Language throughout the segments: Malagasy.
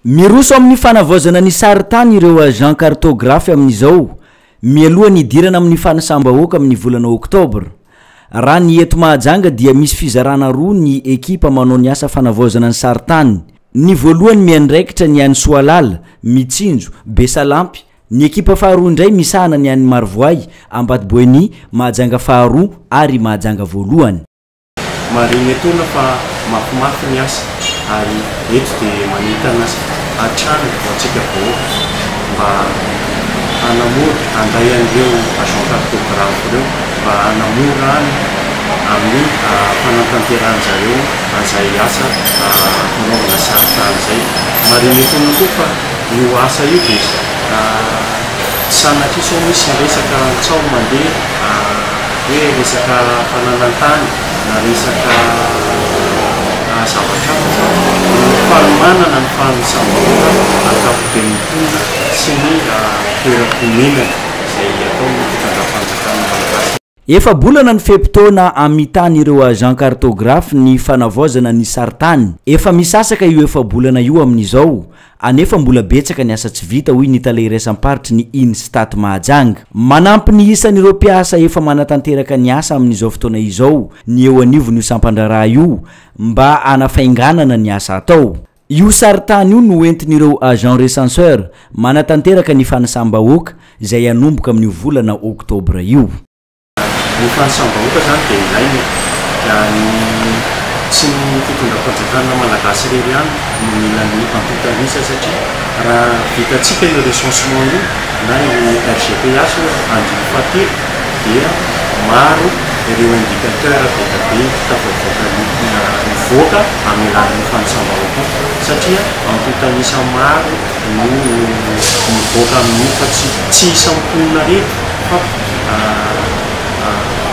Miroso amin'ny fanavozana ny saritany ireo agent cartographe amin'izao mialoha ny dirana amin'ny Fanisam Bahoaka amin'ny volana Oktobra. Raha ny eto Mahajanga dia misy fizarana roa ny ekipa manao ny asa fanavozana ny saritany. Ny voalohany miandraikitra ny any Soalala, Mitsinjo, Besalampy. Ny ekipa faharoa indray misahana ny any Marvoay, Ambatoboeny, Mahajanga faharoa ary Mahajanga voalohany. Mariny tona fa mafimafy ny asa ary eto dia manintana hatrany hoantsika Bahoaka mba hanamora anday an'ireo agent cartographe ireo mba hanamora any amin'ny fanatanteran'zareo an'izay asa fanaovana saritany zay. Mariny tona koa fa io asa io dia sanatrisao misy resaka tsao mandeha hoe resaka fananantany na resaka zavatra fanomanana ny Fanisam Bahoaka ankapobeny mpona sy ny toeram-pimenana izay ataon'ny fitondram-panjakana malagasy. Efa bolana ny fepitona amitany ireo agent cartographe ny fanavozana ny saritany. Efa misasaka io efa bolana io amin'izao. Anefa mbola betsaka ny asa tsy vita hoy ny Tele Nakay ny Instat Mahajanga. Manampy ny isan'ireo mpiasa efa manatanteraka ny asa amin'izao fotoana izao ny eo anivon'io sampandraraha io mba anafainganana ny asa atao. Io saritany io no entin'ireo agent recenseur manatanteraka ny Fanisam Bahoaka izay anomboka amin'ny volana Oktobra io. Ny Fanisam Bahoaka zany dia izay tsy ny fitondram-panjakana malagasy rery ihany no mila ny ampitanisa satria raha vitatsika io recensement io na io RGPS andiny fahatelo dia maro ireo indicateur be tafavoaka mivoaka amelan'ny Fanisam Bahoaka satria ampitanisa maro no mivoaka amin'ny fa tsy isamponina rery fa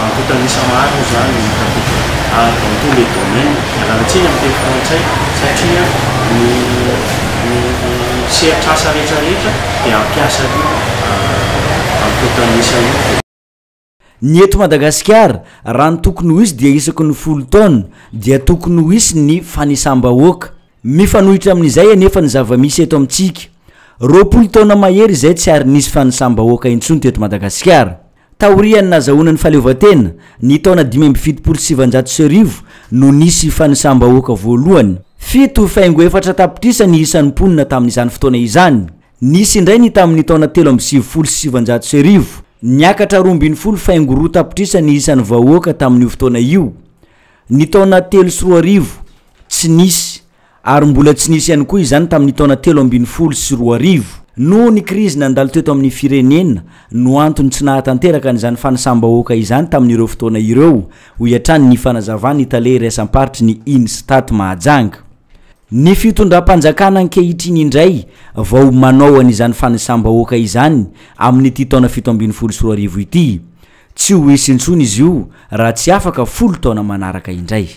ampitanisa maro zany mitafika dans tous les domaines raha tsy amin'ny frantsay satria ny sehatr'asa rehetrarehetra dia ampiasa io ampitanisa io. Ny eto Madagasikara raha ny tokony ho isy dia isaky ny 10 taona dia tokony ho isy ny Fanisam Bahoaka. Mifanohitra amin'izay anefa ny zava-misy eto amintsika 20 taona mahery izay tsy ary nisy Fanisam Bahoaka intsony teto Madagasikara. Taorian'ny nazahoana ny fahaleovan-tena ny taona 1977 no nisy Fanisam Bahoaka voalohany. 7.4 tapitrisa ny isan'ny mponina tamin'izany fotoana izany. Nisy indray ny tamin'ny taona 13.7 niakatra 12.2 tapitrisa ny isan'ny vahoaka tamin'io fotoana io. Ny taona 3.2 tsy nisy ary mbola tsy nisy ihany koa izany tamin'ny taona 13.2. No ny krizy nandalo teto amin'ny firenena no antony tsy nahatanteraka an'izany Fanisam Bahoaka izany tamin'ireo fotoana ireo ho iatrany ny fanazavany Tele Nakay ny Instat Mahajanga. Ny fitondram-panjakana ankehitriny indray vao manao an'izany Fanisam Bahoaka izany amin'ny ity taona 7.2 ity. Tsy ho hisy intsony izy io raha tsy afaka 10 taona manaraka indray.